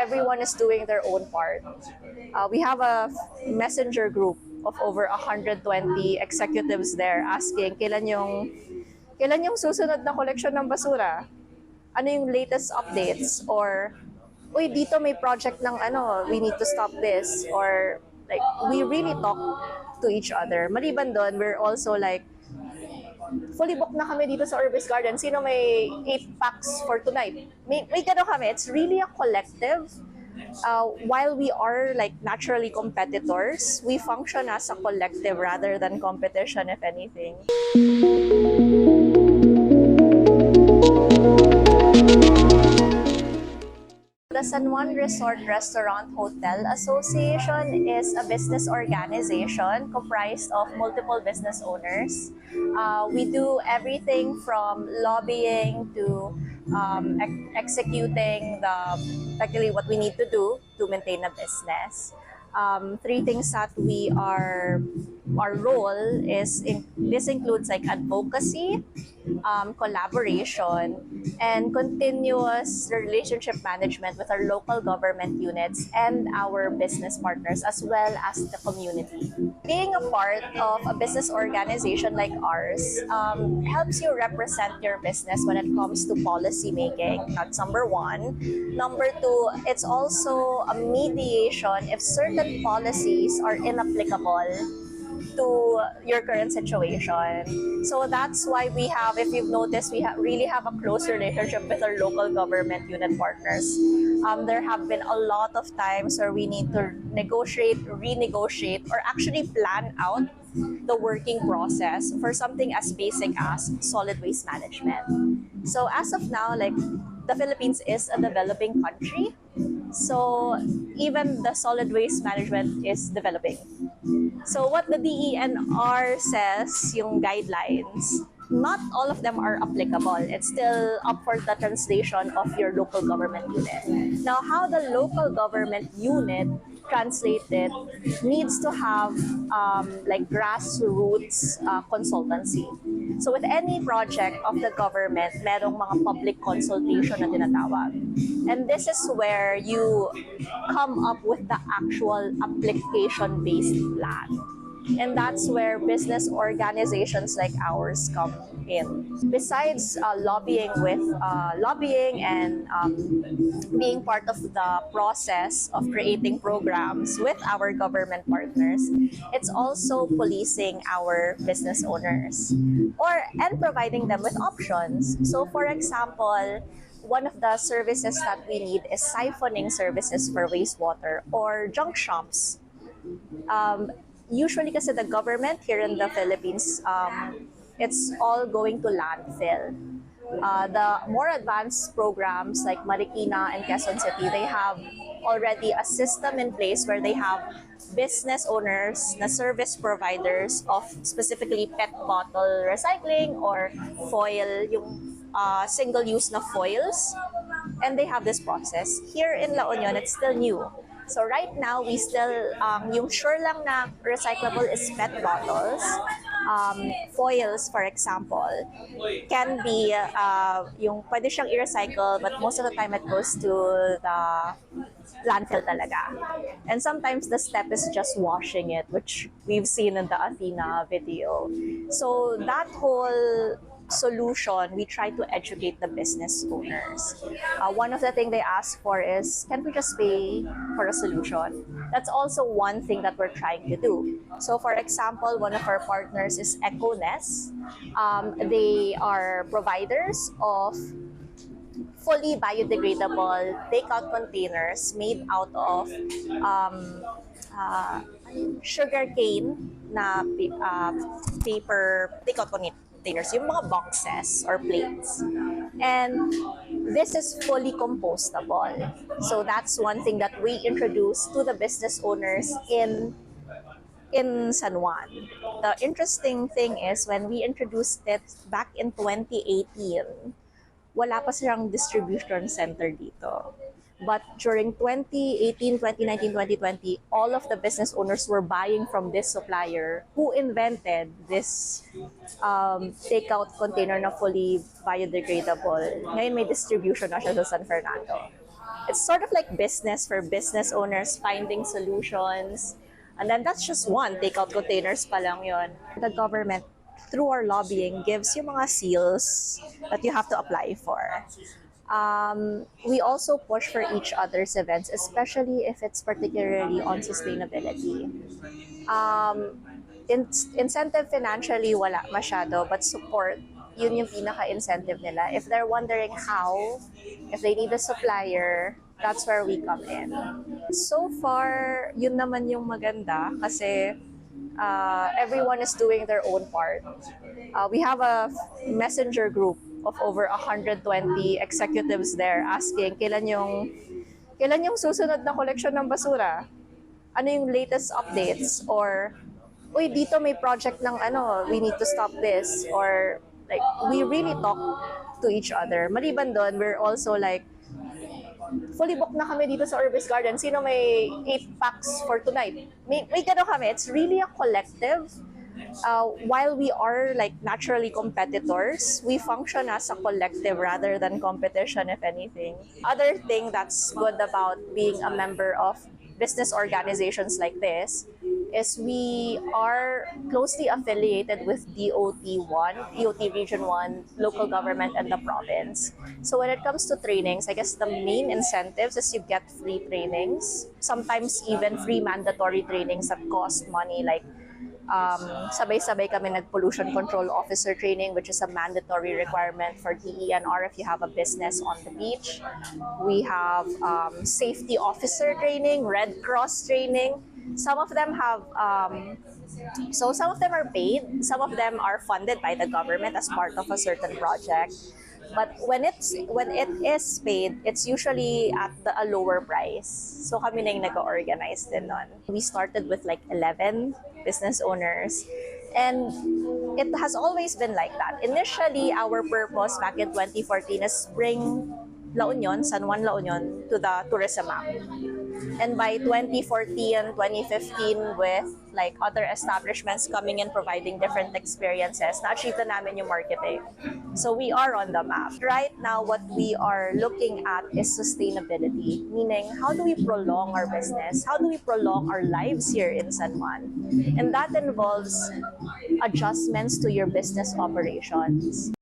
everyone is doing their own part. We have a messenger group of over 120 executives there asking, kailan yung susunod na collection ng basura? Ano yung latest updates? Or, uy, dito may project ng we need to stop this. Or, like, we really talk to each other. Maliban doon, we're also like, fully booked na kami dito sa Urbis Garden. Sino may 8 packs for tonight? May gano'n kami. It's really a collective. While we are like naturally competitors, we function as a collective rather than competition, if anything. The San Juan Resort Restaurant Hotel Association is a business organization comprised of multiple business owners. We do everything from lobbying to executing technically what we need to do to maintain a business. 3 things that our role is this includes like advocacy, collaboration, and continuous relationship management with our local government units and our business partners as well as the community. Being a part of a business organization like ours helps you represent your business when it comes to policy making. That's number 1. Number 2, it's also a mediation if certain policies are inapplicable to your current situation. So that's why we have, if you've noticed, we really have a close relationship with our local government unit partners. There have been a lot of times where we need to negotiate, renegotiate, or actually plan out the working process for something as basic as solid waste management. So as of now, like, the Philippines is a developing country. So even the solid waste management is developing. So what the DENR says, yung guidelines, not all of them are applicable. It's still up for the translation of your local government unit. Now, how the local government unit translated needs to have like grassroots consultancy. So with any project of the government, merong mga public consultation na tinatawag. And this is where you come up with the actual application-based plan. And that's where business organizations like ours come in. Besides lobbying and being part of the process of creating programs with our government partners, it's also policing our business owners and providing them with options. So for example, one of the services that we need is siphoning services for wastewater or junk shops. Usually kasi the government here in the Philippines, it's all going to landfill. The more advanced programs like Marikina and Quezon City, they have already a system in place where they have business owners na service providers of specifically PET bottle recycling or foil, yung single-use na foils. And they have this process. Here in La Union, it's still new. So right now, we still, yung sure lang na recyclable is PET bottles. Foils, for example, can be, yung pwede siyang i-recycle, but most of the time it goes to the landfill talaga. And sometimes the step is just washing it, which we've seen in the Athena video. So that whole solution, we try to educate the business owners. One of the things they ask for is, can we just pay for a solution? That's also one thing that we're trying to do. So for example, one of our partners is EcoNess. They are providers of fully biodegradable takeout containers made out of sugar cane na paper takeout containers, yung mga boxes or plates. And this is fully compostable. So that's one thing that we introduced to the business owners in San Juan. The interesting thing is when we introduced it back in 2018, wala pa silang distribution center dito. But during 2018, 2019, 2020, all of the business owners were buying from this supplier who invented this takeout container na fully biodegradable. Ngayon may distribution na siya sa San Fernando. It's sort of like business for business owners finding solutions. And then that's just one, takeout containers pa lang yun. The government, through our lobbying, gives you mga seals that you have to apply for. We also push for each other's events, especially if it's particularly on sustainability. Incentive financially, wala masyado, but support, yun yung pinaka-incentive nila. If they're wondering how, if they need a supplier, that's where we come in. So far, yun naman yung maganda kasi everyone is doing their own part. We have a messenger group of over 120 executives there asking kailan yung susunod na collection ng basura? Ano yung latest updates? Or, uy, dito may project ng ano, we need to stop this. Or, like, we really talk to each other. Maliban doon, we're also like, fully booked na kami dito sa Urbis Garden. Sino may 8 packs for tonight? May gano'n kami. It's really a collective. While we are like naturally competitors, we function as a collective rather than competition, if anything. Other thing that's good about being a member of business organizations like this is we are closely affiliated with DOT Region 1, local government, and the province. So when it comes to trainings, I guess the main incentives is you get free trainings, sometimes even free mandatory trainings that cost money, like sabay-sabay kami nag-pollution control officer training, which is a mandatory requirement for DENR if you have a business on the beach. We have safety officer training, Red Cross training. Some of them have, some of them are paid, some of them are funded by the government as part of a certain project. But when it is paid, it's usually at a lower price. So kami na yung nag-organize din nun. We started with like 11 business owners, and it has always been like that. Initially, our purpose back in 2014 is bring La Union, San Juan La Union, to the tourism map. And by 2014, 2015, with like other establishments coming in providing different experiences, na-achieve na namin yung marketing. So we are on the map. Right now, what we are looking at is sustainability, meaning how do we prolong our business? How do we prolong our lives here in San Juan? And that involves adjustments to your business operations.